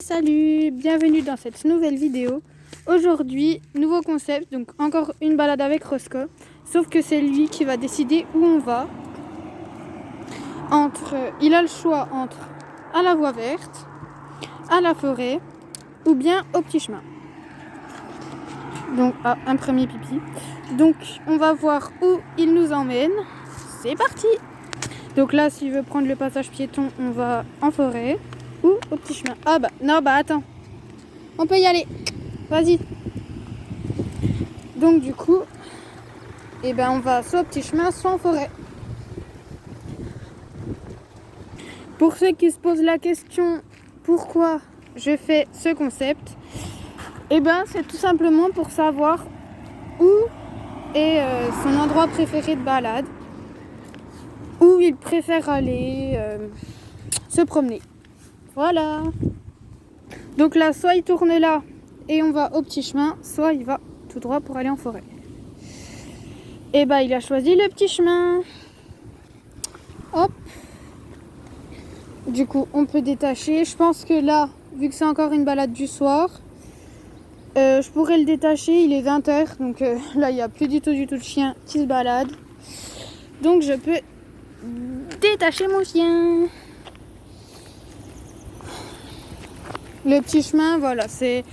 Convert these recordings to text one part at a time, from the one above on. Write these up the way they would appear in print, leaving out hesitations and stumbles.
Salut, bienvenue dans cette nouvelle vidéo. Aujourd'hui, nouveau concept, donc encore une balade avec Roscoe. Sauf que c'est lui qui va décider où on va. Il a le choix entre à la voie verte, à la forêt ou bien au petit chemin. Donc, un premier pipi. Donc, on va voir où il nous emmène. C'est parti! Donc là, s'il veut prendre le passage piéton, on va en forêt ou au petit chemin. Ah bah, non, bah attends. On peut y aller. Vas-y. Donc du coup, on va soit au petit chemin, soit en forêt. Pour ceux qui se posent la question pourquoi je fais ce concept, c'est tout simplement pour savoir où est son endroit préféré de balade, où il préfère aller se promener. Voilà. Donc là, soit il tourne là et on va au petit chemin, soit il va tout droit pour aller en forêt. Il a choisi le petit chemin. Hop. Du coup, on peut détacher. Je pense que là, vu que c'est encore une balade du soir, je pourrais le détacher. Il est 20h, donc là, il n'y a plus du tout de chien qui se balade. Donc, je peux détacher mon chien. Le petit chemin, voilà, c'est...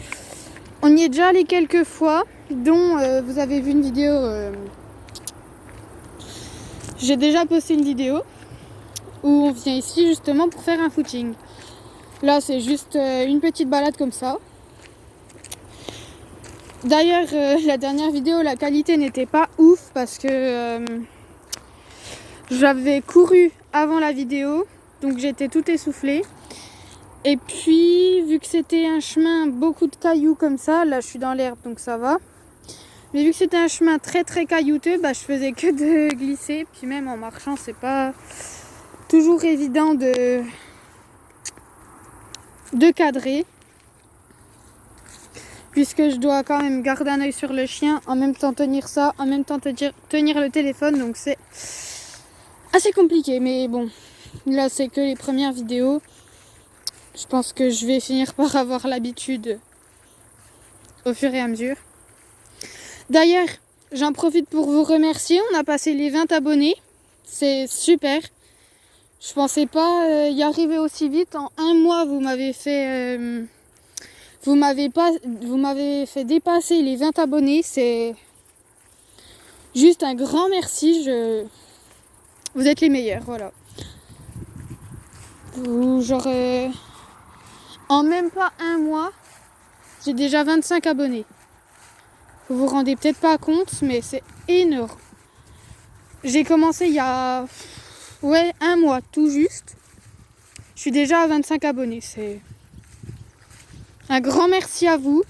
On y est déjà allé quelques fois, dont vous avez vu une vidéo... J'ai déjà posté une vidéo où on vient ici justement pour faire un footing. Là, c'est juste une petite balade comme ça. D'ailleurs, la dernière vidéo, la qualité n'était pas ouf parce que j'avais couru avant la vidéo, donc j'étais tout essoufflée. Et puis, vu que c'était un chemin, beaucoup de cailloux comme ça, là je suis dans l'herbe donc ça va. Mais vu que c'était un chemin très caillouteux, je faisais que de glisser. Puis même en marchant, c'est pas toujours évident de cadrer. Puisque je dois quand même garder un œil sur le chien, en même temps tenir ça, en même temps tenir le téléphone. Donc c'est assez compliqué. Mais bon, là c'est que les premières vidéos. Je pense que je vais finir par avoir l'habitude au fur et à mesure. D'ailleurs, j'en profite pour vous remercier. On a passé les 20 abonnés. C'est super. Je pensais pas y arriver aussi vite. En un mois, vous m'avez fait dépasser les 20 abonnés. C'est juste un grand merci. Vous êtes les meilleurs, voilà. En même pas un mois, j'ai déjà 25 abonnés. Vous vous rendez peut-être pas compte, mais c'est énorme. J'ai commencé il y a un mois tout juste. Je suis déjà à 25 abonnés. C'est un grand merci à vous.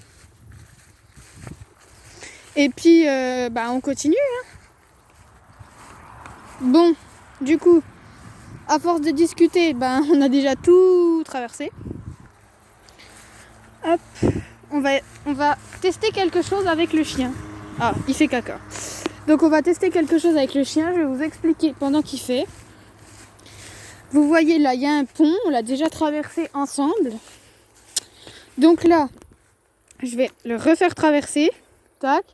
Et puis, on continue. Bon, du coup, à force de discuter, on a déjà tout traversé. Hop, on va tester quelque chose avec le chien. Ah, il fait caca. Donc on va tester quelque chose avec le chien. Je vais vous expliquer pendant qu'il fait. Vous voyez là, il y a un pont. On l'a déjà traversé ensemble. Donc là, je vais le refaire traverser. Tac.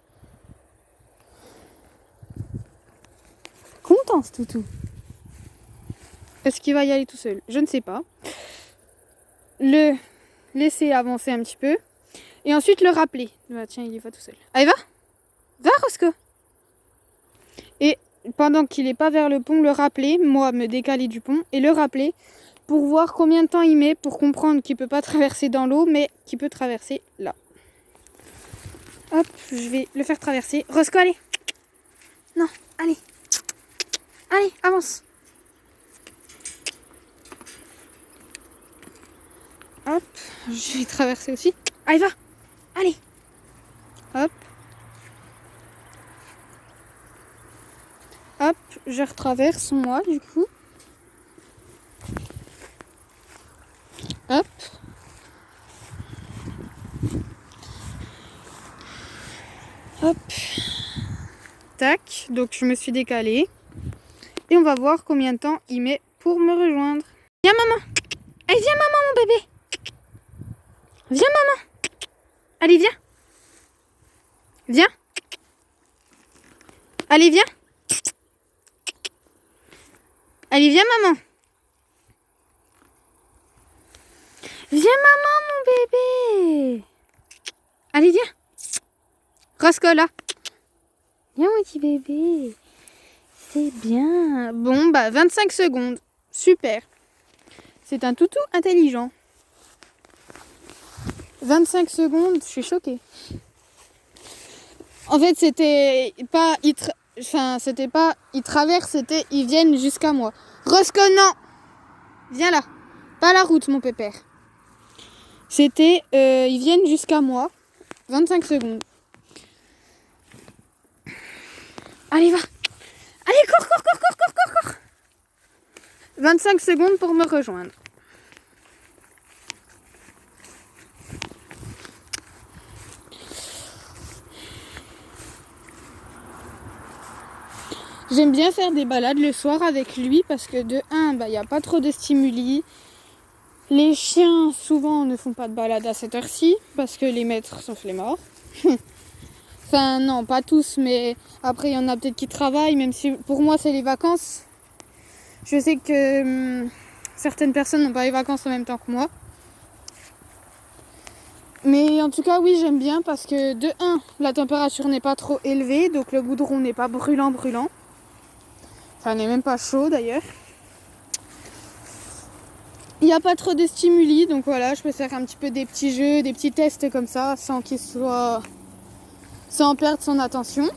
Content ce toutou. Est-ce qu'il va y aller tout seul? Je ne sais pas. Le laisser avancer un petit peu. Et ensuite le rappeler. Tiens, il y va tout seul. Allez, va! Va, Roscoe! Et pendant qu'il n'est pas vers le pont, le rappeler. Moi, me décaler du pont et le rappeler. Pour voir combien de temps il met. Pour comprendre qu'il ne peut pas traverser dans l'eau. Mais qu'il peut traverser là. Hop, je vais le faire traverser. Roscoe, allez! Non, allez! Allez, avance! Hop, je vais traverser aussi. Allez, va! Allez! Hop. Hop, je retraverse moi du coup. Hop. Hop. Tac, donc je me suis décalée. Et on va voir combien de temps il met pour me rejoindre. Viens maman! Allez, viens maman mon bébé! Viens, maman. Allez, viens. Viens. Allez, viens. Allez, viens, maman. Viens, maman, mon bébé. Allez, viens. Roscoe, là. Viens, mon petit bébé. C'est bien. Bon, bah, 25 secondes. Super. C'est un toutou intelligent. 25 secondes, je suis choquée. En fait, c'était pas... c'était pas... Ils traversent, c'était... Ils viennent jusqu'à moi. Roscoe, non. Viens là. Pas la route, mon pépère. C'était... ils viennent jusqu'à moi. 25 secondes. Allez, va. Allez, cours. 25 secondes pour me rejoindre. J'aime bien faire des balades le soir avec lui parce que de 1, il n'y a pas trop de stimuli. Les chiens, souvent, ne font pas de balade à cette heure-ci parce que les maîtres sont flemmards. Enfin, non, pas tous, mais après, il y en a peut-être qui travaillent, même si pour moi, c'est les vacances. Je sais que certaines personnes n'ont pas les vacances en même temps que moi. Mais en tout cas, oui, j'aime bien parce que de 1, la température n'est pas trop élevée, donc le goudron n'est pas brûlant. Enfin, n'est même pas chaud d'ailleurs. Il n'y a pas trop de stimuli, donc voilà, je peux faire un petit peu des petits jeux, des petits tests comme ça, sans perdre son attention.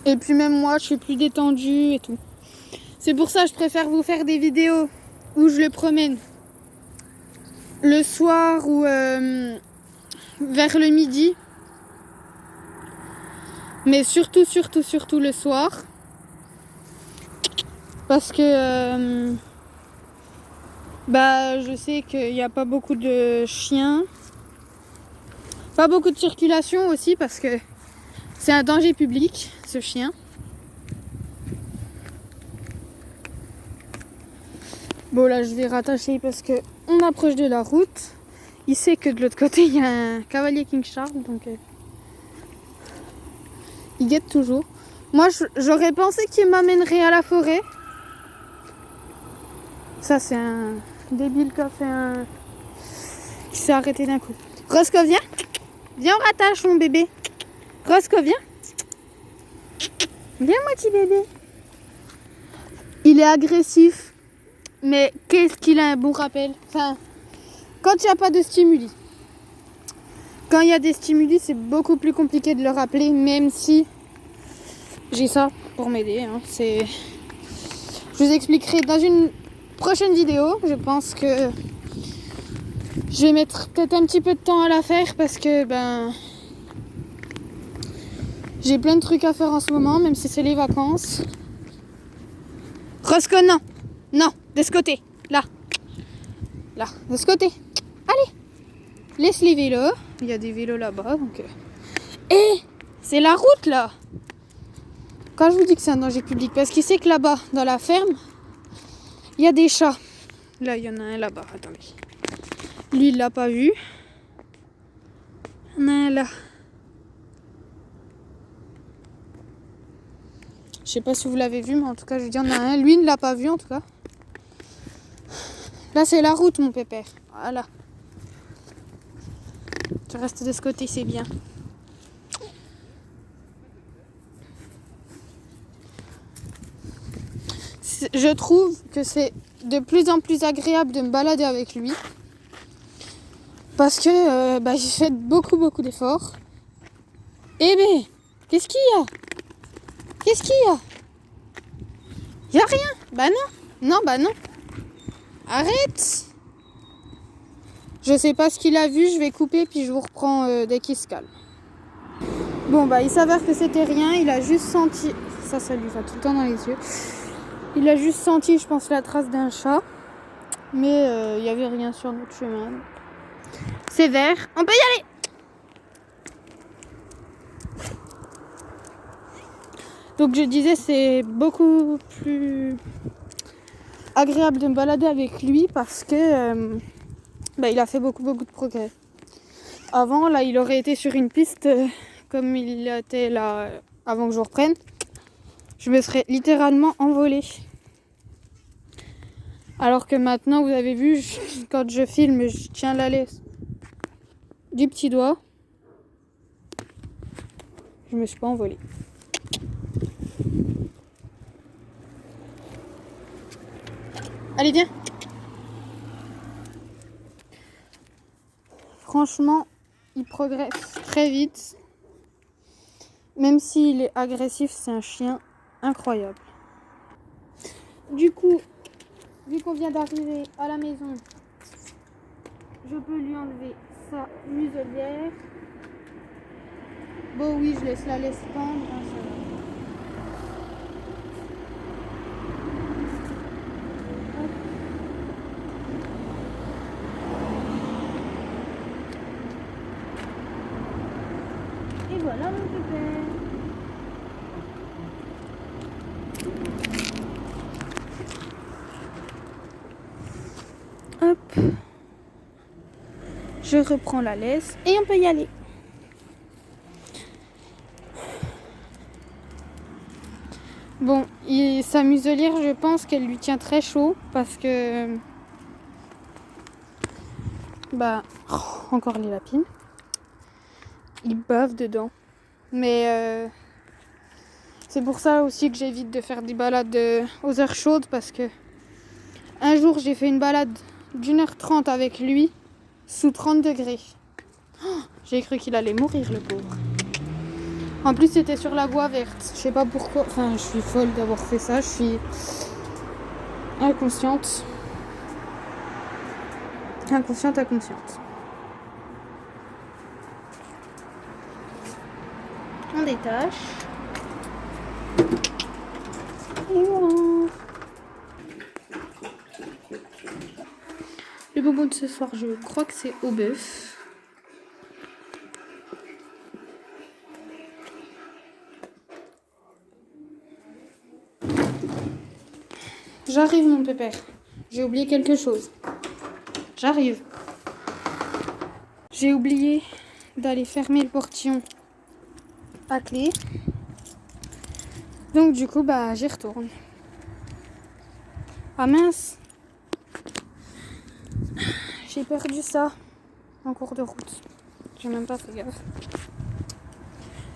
Et puis même moi, je suis plus détendue et tout. C'est pour ça que je préfère vous faire des vidéos où je le promène le soir ou vers le midi. Mais surtout le soir. Parce que je sais qu'il n'y a pas beaucoup de chiens. Pas beaucoup de circulation aussi parce que c'est un danger public, ce chien. Bon, là, je vais rattacher parce que on approche de la route. Il sait que de l'autre côté, il y a un cavalier King Charles, donc il guette toujours. Moi, j'aurais pensé qu'il m'amènerait à la forêt. Ça, c'est un débile qui s'est arrêté d'un coup. Roscoe, viens. Viens, on rattache, mon bébé. Roscoe, viens. Viens, mon petit bébé. Il est agressif, mais qu'est-ce qu'il a un bon rappel. Enfin, quand il n'y a pas de stimuli. Quand il y a des stimuli, c'est beaucoup plus compliqué de le rappeler, même si j'ai ça pour m'aider. Hein. Je vous expliquerai dans une prochaine vidéo. Je pense que je vais mettre peut-être un petit peu de temps à la faire parce que j'ai plein de trucs à faire en ce moment, même si c'est les vacances. Roscoe, non. Non, de ce côté. Là, de ce côté. Allez. Laisse les vélos. Il y a des vélos là-bas. Donc... Et c'est la route, là. Quand je vous dis que c'est un danger public, parce qu'il sait que là-bas, dans la ferme, il y a des chats. Là, il y en a un là-bas. Attendez. Lui, il l'a pas vu. Il y en a un là. Je sais pas si vous l'avez vu, mais en tout cas, je dis, il y en a un. Lui, il ne l'a pas vu, en tout cas. Là, c'est la route, mon pépère. Voilà. Tu restes de ce côté, c'est bien. Je trouve que c'est de plus en plus agréable de me balader avec lui. Parce que j'ai fait beaucoup d'efforts. Eh ben, qu'est-ce qu'il y a? Qu'est-ce qu'il y a? Y a rien. Bah non. Non, bah non. Arrête. Je sais pas ce qu'il a vu, je vais couper puis je vous reprends dès qu'il se calme. Bon il s'avère que c'était rien, il a juste senti... Ça lui va tout le temps dans les yeux. Il a juste senti, je pense, la trace d'un chat. Mais il n'y avait rien sur notre chemin. C'est vert, on peut y aller. Donc je disais, c'est beaucoup plus agréable de me balader avec lui parce que il a fait beaucoup de progrès. Avant, là, il aurait été sur une piste comme il était là avant que je reprenne. Je me serais littéralement envolée. Alors que maintenant, vous avez vu, quand je filme, je tiens la laisse du petit doigt. Je me suis pas envolée. Allez, viens. Franchement, il progresse très vite. Même s'il est agressif, c'est un chien incroyable. Du coup, vu qu'on vient d'arriver à la maison, je peux lui enlever sa muselière. Bon oui, je laisse la laisse pendre. Hein, ça va. Et voilà mon pépère. Hop. Je reprends la laisse et on peut y aller. Bon, sa muselière, je pense qu'elle lui tient très chaud parce que... encore les lapines. Il bave dedans. Mais c'est pour ça aussi que j'évite de faire des balades aux heures chaudes parce que un jour j'ai fait une balade d'1h30 avec lui sous 30 degrés. Oh, j'ai cru qu'il allait mourir le pauvre. En plus c'était sur la voie verte. Je sais pas pourquoi. Enfin, je suis folle d'avoir fait ça. Je suis inconsciente. Inconsciente. On détache. Et voilà. Le bonbon de ce soir, je crois que c'est au bœuf. J'arrive mon pépère. J'ai oublié quelque chose. J'arrive. J'ai oublié d'aller fermer le portillon à clé. Donc du coup, j'y retourne. Ah mince. J'ai perdu ça en cours de route. J'ai même pas fait gaffe.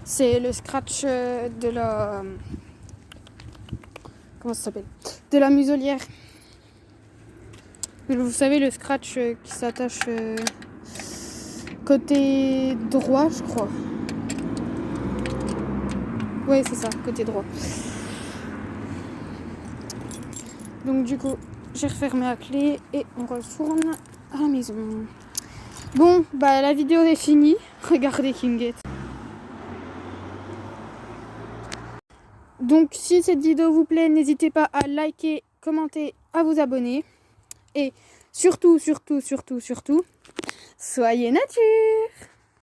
C'est le scratch de la... Comment ça s'appelle ? De la muselière. Vous savez, le scratch qui s'attache côté droit, je crois. Oui, c'est ça, côté droit. Donc du coup, j'ai refermé la clé et on retourne à la maison. Bon, la vidéo est finie. Regardez Kingate. Donc si cette vidéo vous plaît, n'hésitez pas à liker, commenter, à vous abonner. Et surtout, soyez nature!